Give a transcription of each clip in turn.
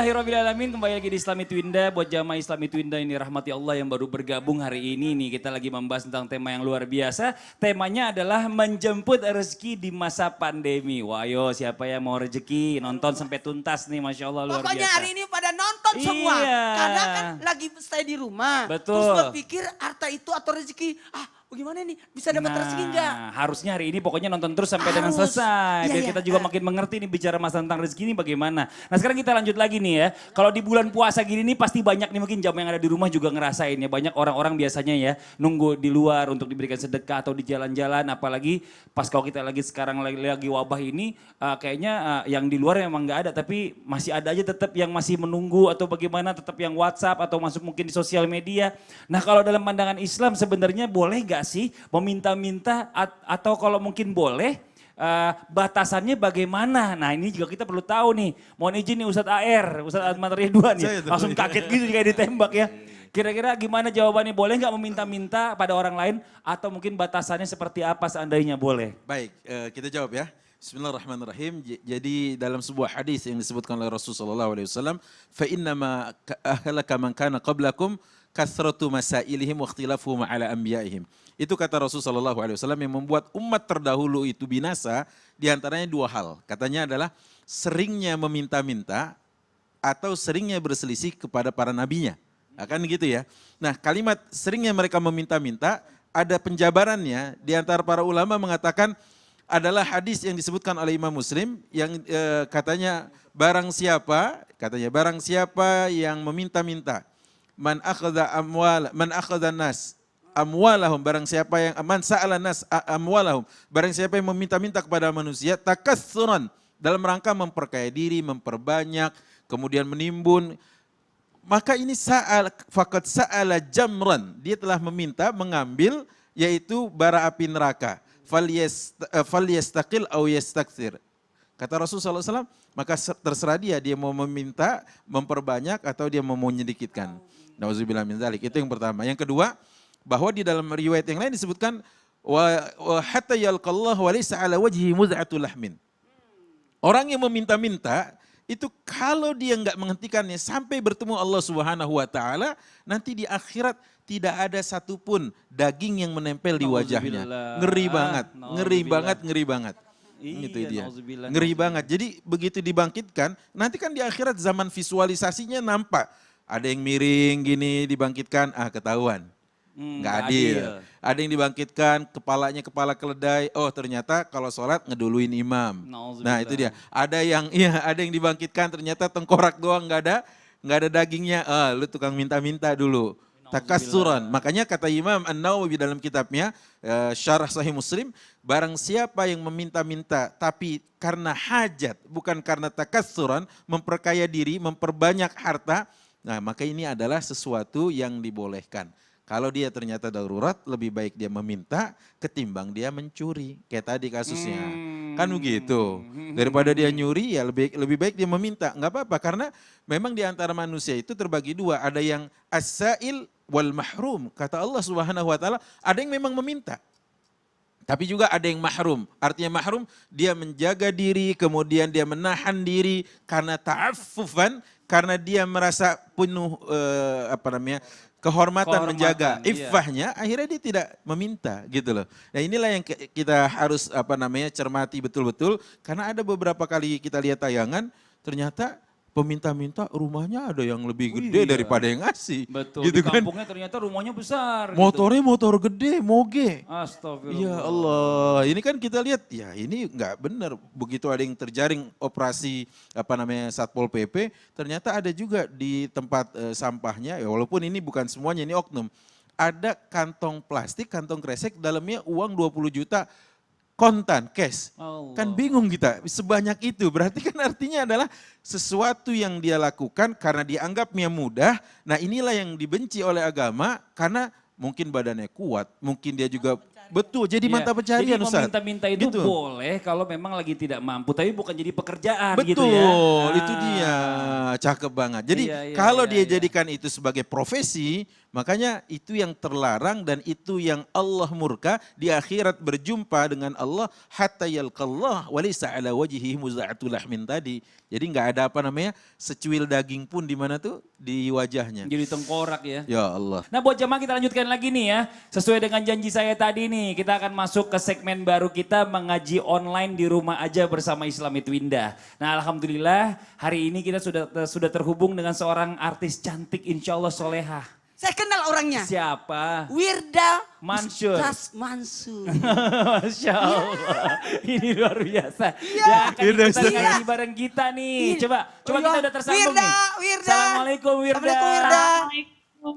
Alhamdulillahirrabbilalamin, kembali lagi di Islami Twinda. Buat jamaah Islami Twinda ini rahmati Allah yang baru bergabung hari ini nih. Kita lagi membahas tentang tema yang luar biasa. Temanya adalah menjemput rezeki di masa pandemi. Wah ayo siapa yang mau rezeki nonton sampai tuntas nih, Masya Allah luar biasa. Pokoknya hari ini pada nonton semua. Iya. Karena kan lagi stay di rumah. Betul. Terus berpikir harta itu atau rezeki, bagaimana nih bisa dapat rezeki enggak? Harusnya hari ini pokoknya nonton terus sampai dengan Harus. selesai. Iya, Biar iya. kita juga makin mengerti nih bicara masalah tentang rezeki ini bagaimana. Nah sekarang kita lanjut lagi nih ya. Kalau di bulan puasa gini nih pasti banyak nih mungkin jamaah yang ada di rumah juga ngerasain ya. Banyak orang-orang biasanya ya nunggu di luar untuk diberikan sedekah atau di jalan-jalan. Apalagi pas kalau kita lagi sekarang lagi wabah ini kayaknya yang di luar memang nggak ada. Tapi masih ada aja tetap yang masih menunggu atau bagaimana tetap yang WhatsApp atau masuk mungkin di sosial media. Nah kalau dalam pandangan Islam sebenarnya boleh gak sih meminta-minta atau kalau mungkin boleh batasannya bagaimana? Nah ini juga kita perlu tahu nih. Mohon izin nih Ustadz AR, Ustadz Ahmad Ridwan nih. Langsung kaget gitu kayak ditembak ya. Kira-kira gimana jawabannya? Boleh nggak meminta-minta pada orang lain atau mungkin batasannya seperti apa seandainya boleh? Baik, kita jawab ya. Bismillahirrahmanirrahim. Jadi dalam sebuah hadis yang disebutkan oleh Rasulullah SAW, fa innama ahlaka man kana qablakum kathratu masailihim wa ikhtilafuhum ala anbiya'ihim. Itu kata Rasulullah SAW yang membuat umat terdahulu itu binasa diantaranya dua hal. Katanya adalah seringnya meminta-minta atau seringnya berselisih kepada para nabinya. Akan gitu ya. Nah kalimat seringnya mereka meminta-minta ada penjabarannya di antara para ulama mengatakan adalah hadis yang disebutkan oleh Imam Muslim yang katanya barang siapa yang meminta-minta man akhadha nas amwalahum, barang siapa yang man sa'ala nas amwalahum, barang siapa yang meminta-minta kepada manusia takatsuran dalam rangka memperkaya diri, memperbanyak, kemudian menimbun, maka ini faqad sa'ala jamran, dia telah meminta mengambil yaitu bara api neraka. Falyastaqil aw yastakthir. Kata Rasulullah SAW, maka terserah dia mau meminta, memperbanyak atau dia mau menyedikitkan. Nauzubillah min dzalik. Itu yang pertama. Yang kedua, bahwa di dalam riwayat yang lain disebutkan wa hatta yalqallahu wa laysa ala wajhi muz'atul lahmin. Orang yang meminta-minta itu kalau dia enggak menghentikannya sampai bertemu Allah Subhanahu wa taala, nanti di akhirat tidak ada satupun daging yang menempel di wajahnya. Ngeri banget. Itu dia. Ngeri banget. Jadi begitu dibangkitkan, nanti kan di akhirat zaman visualisasinya nampak. Ada yang miring gini dibangkitkan, ketahuan. Nggak adil. Ada yang dibangkitkan, kepalanya kepala keledai. Oh ternyata kalau sholat ngeduluin imam. Nah itu dia. Ada yang dibangkitkan ternyata tengkorak doang nggak ada dagingnya. Lu tukang minta-minta dulu. Takasuran. Makanya kata Imam An-Nawawi dalam kitabnya Syarah Sahih Muslim, barang siapa yang meminta-minta tapi karena hajat, bukan karena takasuran, memperkaya diri, memperbanyak harta, nah maka ini adalah sesuatu yang dibolehkan. Kalau dia ternyata darurat, lebih baik dia meminta ketimbang dia mencuri. Kayak tadi kasusnya. Kan begitu. Daripada dia nyuri, ya lebih baik dia meminta. Enggak apa-apa, karena memang di antara manusia itu terbagi dua. Ada yang as-sa'il wal mahrum. Kata Allah Subhanahu wa taala, ada yang memang meminta. Tapi juga ada yang mahrum. Artinya mahrum, dia menjaga diri, kemudian dia menahan diri karena ta'affufan, karena dia merasa penuh kehormatan menjaga iffahnya, akhirnya dia tidak meminta gitu loh. Nah inilah yang kita harus cermati betul-betul, karena ada beberapa kali kita lihat tayangan, ternyata peminta-minta rumahnya ada yang lebih gede daripada yang ngasih. Betul, gitu di kampungnya ternyata rumahnya besar. Motornya motor gede, moge. Astagfirullah. Ya Allah, ini kan kita lihat, ya ini nggak benar. Begitu ada yang terjaring operasi Satpol PP, ternyata ada juga di tempat sampahnya, ya walaupun ini bukan semuanya, ini oknum. Ada kantong plastik, kantong kresek, dalamnya uang 20 juta kontan, cash. Allah. Kan bingung kita, sebanyak itu. Berarti kan artinya adalah sesuatu yang dia lakukan karena dianggapnya mudah. Nah inilah yang dibenci oleh agama, karena mungkin badannya kuat, mungkin dia juga Betul, jadi Iya. mata pencarian Jadi Ustaz. meminta-minta itu Gitu. boleh kalau memang lagi tidak mampu, tapi bukan jadi pekerjaan Betul, gitu ya. itu dia. Cakep banget. Jadi Iya, iya, kalau iya, dia iya. jadikan itu sebagai profesi, makanya itu yang terlarang dan itu yang Allah murka di akhirat berjumpa dengan Allah hatta yalqallah walaysa ala wajhihi muza'atul lahmin tadi. Jadi nggak ada apa namanya secuil daging pun di mana tuh di wajahnya. Jadi tengkorak ya. Ya Allah. Nah buat jemaah kita lanjutkan lagi nih ya. Sesuai dengan janji saya tadi nih, kita akan masuk ke segmen baru kita mengaji online di rumah aja bersama Islam itu Indah. Nah alhamdulillah hari ini kita sudah terhubung dengan seorang artis cantik insya Allah solehah. Saya kenal orangnya. Siapa? Wirda Mansur. Ustaz Mansur. Masya Allah, ini luar biasa. Iya. Ya, akan Wirda ikutan Ustaz. ngaji bareng kita nih. Coba Oh, kita iya. udah tersambung Wirda, nih. Wirda. Assalamualaikum Wirda. Assalamualaikum, Wirda. Assalamualaikum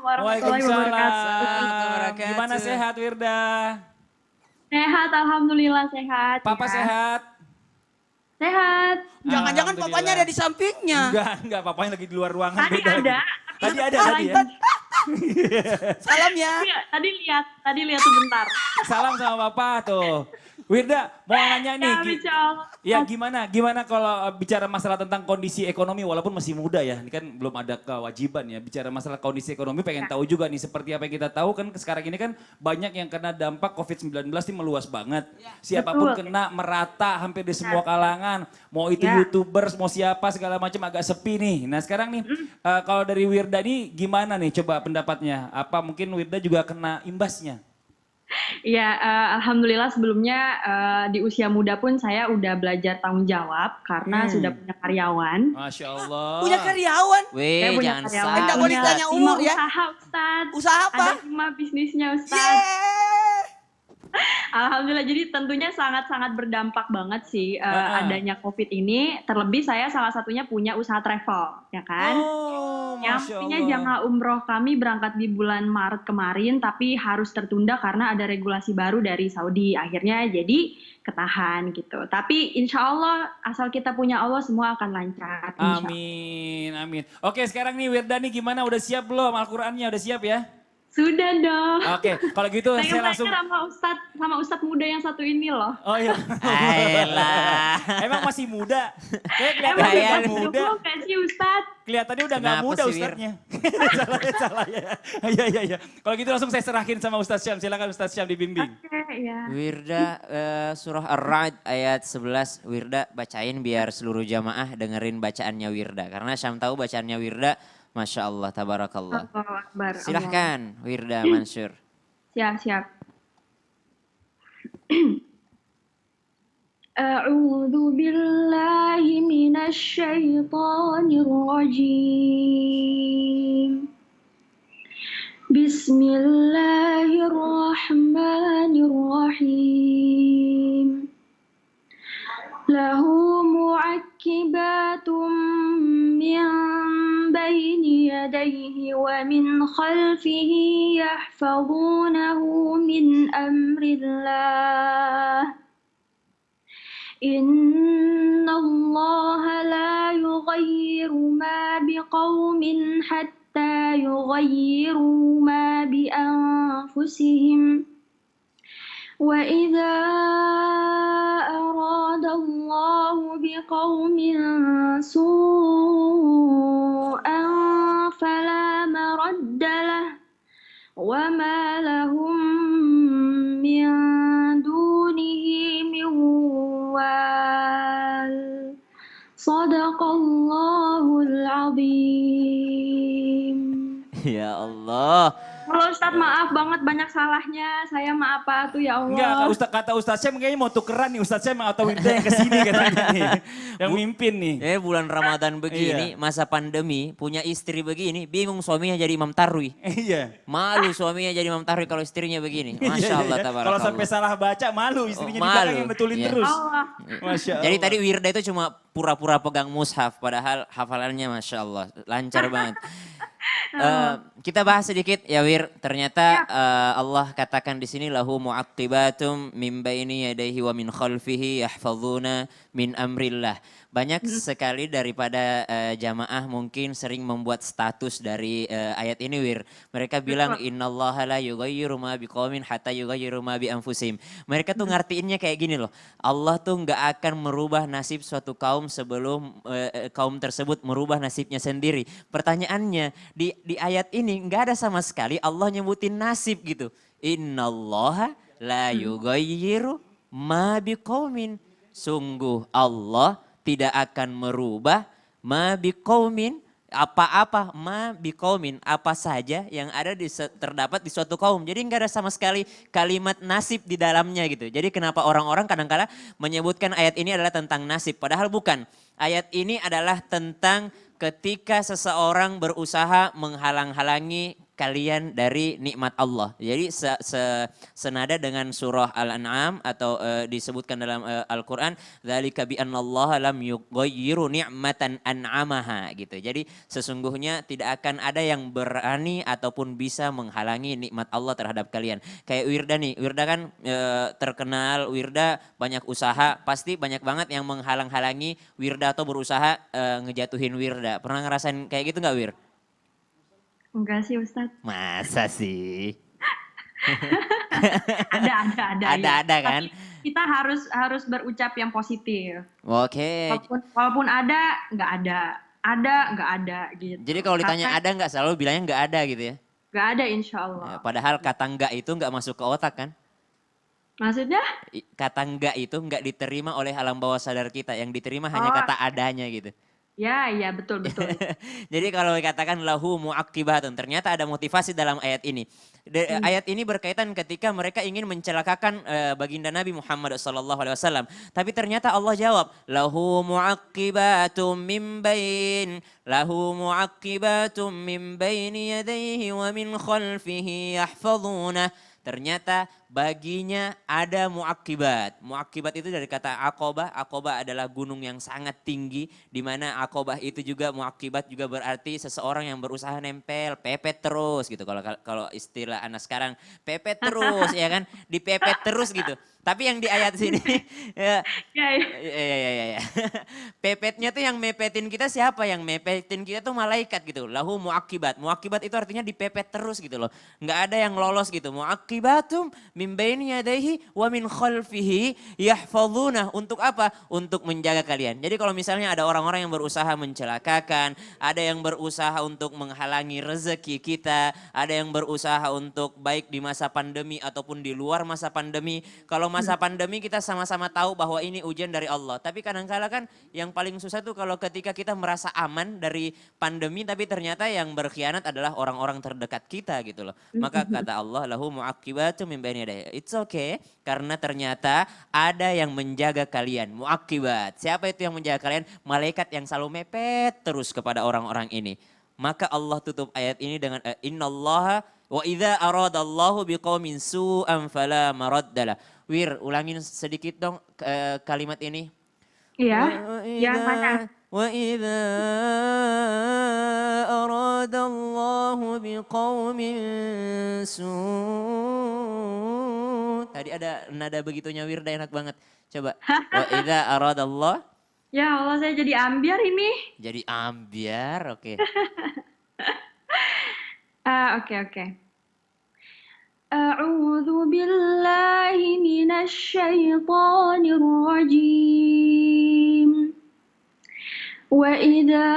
warahmatullahi wabarakatuh. wabarakatuh. Gimana sehat Wirda? Sehat, alhamdulillah sehat. Papa ya. sehat? Sehat. Jangan-jangan Alhamdulillah. papanya ada di sampingnya. Enggak, papanya lagi di luar ruangan. Tadi beda ada. lagi. Tadi ada tadi ya. Salam ya. Iya, tadi lihat sebentar. Salam sama papa tuh. Wirda, mau nanya nih. Ya, insya Allah. Ya gimana kalau bicara masalah tentang kondisi ekonomi walaupun masih muda ya, ini kan belum ada kewajiban ya. Bicara masalah kondisi ekonomi pengen tahu juga nih seperti apa yang kita tahu kan sekarang ini kan banyak yang kena dampak COVID-19 ini meluas banget. Siapapun Betul. kena merata hampir di semua kalangan. Mau itu Ya. YouTubers, mau siapa segala macam agak sepi nih. Nah sekarang nih kalau dari Wirda nih gimana nih coba pendapatnya? Apa mungkin Wirda juga kena imbasnya? Iya, alhamdulillah sebelumnya di usia muda pun saya udah belajar tanggung jawab karena sudah punya karyawan. Masya Allah. Punya karyawan. Saya Weh, punya jangan karyawan. Enggak mau salah. ditanya Punya umur ya. Usaha Ustaz. Usaha apa? Ada 5 bisnisnya Ustaz. Yeay. Alhamdulillah, jadi tentunya sangat-sangat berdampak banget sih adanya COVID ini. Terlebih saya salah satunya punya usaha travel, ya kan? Oh, Yang Masya punya Allah. jamaah umroh kami berangkat di bulan Maret kemarin, tapi harus tertunda karena ada regulasi baru dari Saudi. Akhirnya jadi ketahan gitu. Tapi insya Allah asal kita punya Allah semua akan lancar. insya Allah. Amin, amin. Oke sekarang nih Wirda nih gimana udah siap belum Al-Qurannya udah siap ya? Sudah dong. Oke kalau gitu saya langsung. sama Ustadz muda yang satu ini loh. Oh iya. Ayolah. Emang masih muda. Kayak Emang kelihatannya Kayak- udah muda. Kayak sih Ustadz. Kelihatannya udah nggak Kenapa muda sih, Wir? Ustadznya. salah ya. Iya. Kalau gitu langsung saya serahin sama Ustadz Syam. Silakan Ustadz Syam dibimbing. Oke, ya. Wirda surah Ar-Ra'd ayat 11. Wirda bacain biar seluruh jamaah dengerin bacaannya Wirda. Karena Syam tahu bacaannya Wirda, Masya Allah, tabarakallah. Allahu Akbar. Silahkan Wirda Mansur. Siap. A'udzu billahi minasy syaithanir rajim. Bismillahirrahmanirrahim. Lahu mu'aqqibatun min bayni yadayhi wa min khalfihi yahfazunahu min amrillah. Inna Allah la yughayyiru ma biqaumin hatta yughayyiru ma bi anfusihim. Wa idza arada Allah biqaumin su'an fala maradda lah wa ma lahum min dunihi min wal. Sadaqallahul azim. Ya Allah. Halo Ustadz, maaf banget banyak salahnya. Saya maaf tuh ya Allah. Enggak, kata Ustadz Syam kayaknya mau tukeran nih. Ustadz Syam atau Wirda yang kesini katanya nih. Yang mimpin nih. Bulan Ramadan begini, masa pandemi, punya istri begini, bingung suaminya jadi imam tarwi. Iya. Malu suaminya jadi imam tarwi kalau istrinya begini. Masya Allah, Iya. tabarakallah. Kalau sampai salah baca malu istrinya di Oh, belakang malu. yang betulin Iya. terus. Allah. Masya Allah. Jadi tadi Wirda itu cuma pura-pura pegang mushaf, padahal hafalannya Masya Allah, lancar banget. Kita bahas sedikit ya Wir, ternyata Allah katakan di sini lahu mu'aqqibatum min baini yadayhi wa min khalfihi yahfazuna min amrillah. Banyak sekali daripada jamaah mungkin sering membuat status dari ayat ini Wir. Mereka bilang innallaha la yughayyiru ma biqaumin hatta yughayyiru ma bi anfusihim. Mereka tuh ngartiinnya kayak gini loh. Allah tuh nggak akan merubah nasib suatu kaum sebelum kaum tersebut merubah nasibnya sendiri. Pertanyaannya di ayat ini nggak ada sama sekali Allah nyebutin nasib gitu. Innallaha la yughayyiru ma biqaumin. Sungguh Allah tidak akan merubah ma biqaumin apa-apa ma biqaumin apa saja yang ada terdapat di suatu kaum. Jadi nggak ada sama sekali kalimat nasib di dalamnya gitu. Jadi kenapa orang-orang kadang-kala menyebutkan ayat ini adalah tentang nasib padahal bukan. Ayat ini adalah tentang ketika seseorang berusaha menghalang-halangi kalian dari nikmat Allah. Jadi senada dengan surah Al-An'am atau disebutkan dalam Al-Quran, dzalika bi annallaha lam yughayyiru ni'matan an'amaha gitu. Jadi sesungguhnya tidak akan ada yang berani ataupun bisa menghalangi nikmat Allah terhadap kalian. Kayak Wirda nih, Wirda kan terkenal, Wirda banyak usaha, pasti banyak banget yang menghalang-halangi Wirda atau berusaha ngejatuhin Wirda. Pernah ngerasain kayak gitu nggak Wir? Enggak sih Ustadz. Masa sih? Ada Kan? Kita harus berucap yang positif. Oke. Walaupun ada, nggak ada. Ada, nggak ada gitu. Jadi kalau ditanya ada nggak selalu bilangnya nggak ada gitu ya? Nggak ada insya Allah. Ya, padahal kata nggak itu nggak masuk ke otak kan? Maksudnya? Kata nggak itu nggak diterima oleh alam bawah sadar kita. Yang diterima hanya kata adanya gitu. Ya betul. Jadi kalau dikatakan lahu mu'aqibatun, ternyata ada motivasi dalam ayat ini. Ayat ini berkaitan ketika mereka ingin mencelakakan baginda Nabi Muhammad SAW. Tapi ternyata Allah jawab, lahu mu'aqibatum min baini yadayhi wa min khalfihi yahfazunah. Ternyata baginya ada muakibat. Muakibat itu dari kata akobah. Akobah adalah gunung yang sangat tinggi. Di mana akobah itu juga muakibat juga berarti seseorang yang berusaha nempel, pepet terus gitu. Kalau istilah anak sekarang pepet terus ya kan, dipepet terus gitu. Tapi yang di ayat sini ya. Pepetnya tuh yang mepetin kita siapa? Yang mepetin kita tuh malaikat gitu. Lahu muakibat. Muakibat itu artinya dipepet terus gitu loh. Nggak ada yang lolos gitu. Muakibatum min baini yadayhi wa min khalfihi yahfazunah. Untuk apa? Untuk menjaga kalian. Jadi kalau misalnya ada orang-orang yang berusaha mencelakakan, ada yang berusaha untuk menghalangi rezeki kita, ada yang berusaha untuk baik di masa pandemi ataupun di luar masa pandemi. Kalau masa pandemi kita sama-sama tahu bahwa ini ujian dari Allah. Tapi kadang-kala kan yang paling susah tuh kalau ketika kita merasa aman dari pandemi tapi ternyata yang berkhianat adalah orang-orang terdekat kita gitu loh. Maka kata Allah lahu mu'aqibatum min baini yadayhi. It's okay karena ternyata ada yang menjaga kalian. Mu'aqibat. Siapa itu yang menjaga kalian? Malaikat yang selalu mepet terus kepada orang-orang ini. Maka Allah tutup ayat ini dengan innallaha wa idza aradallahu biqaumin su'an fala maraddalah. Wir, ulangin sedikit dong kalimat ini. Iya, yang mana? Wa idza aradallahu biqaumin Tadi ada nada begitunya Wirda enak banget. Coba. Wa idza aradallah. Ya Allah, saya jadi ambiar ini. Jadi ambiar, oke. Oke. A'udzu billahi minasy syaithanir rajim. Wa idza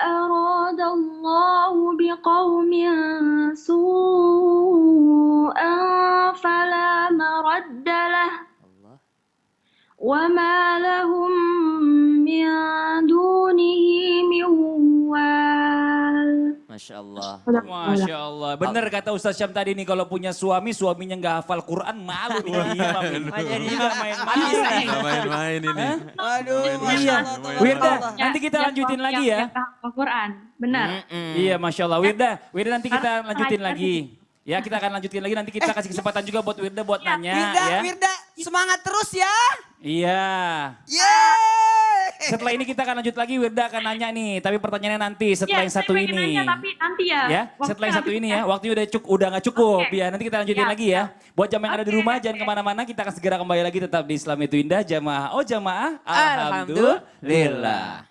aradallahu biqaumin su'an fala maraddalah. Wa ma lahum min dunihi min wal. Masya Allah. Masya Allah. Bener kata Ustaz Syam tadi nih kalau punya suami, suaminya nggak hafal Quran, malu nih. Jadi nggak main-main. Nggak main-main ini. Aduh, Masya Iya. Allah. Wirda, Allah. nanti kita lanjutin lagi ya. Al-Quran, benar. Iya, Masya Allah. Wirda nanti kita lanjutin lagi. Ya, kita akan lanjutin lagi. Nanti kita kasih kesempatan juga buat Wirda buat nanya. Wirda, Ya. Wirda, semangat terus ya. Iya. Yeay. setelah ini kita akan lanjut lagi, Wirda akan nanya nih. Tapi pertanyaannya nanti setelah yang satu saya pengen ini. nanya, tapi nanti ya. Ya, Waktunya setelah yang satu habis ini ya. ya, waktunya udah nggak cukup Oke. ya. Nanti kita lanjutin Siap, lagi ya. Buat jamaah yang ada di Oke, rumah oke. jangan kemana-mana, kita akan segera kembali lagi tetap di Islam itu Indah. Jamaah, oh jamaah, Alhamdulillah. alhamdulillah.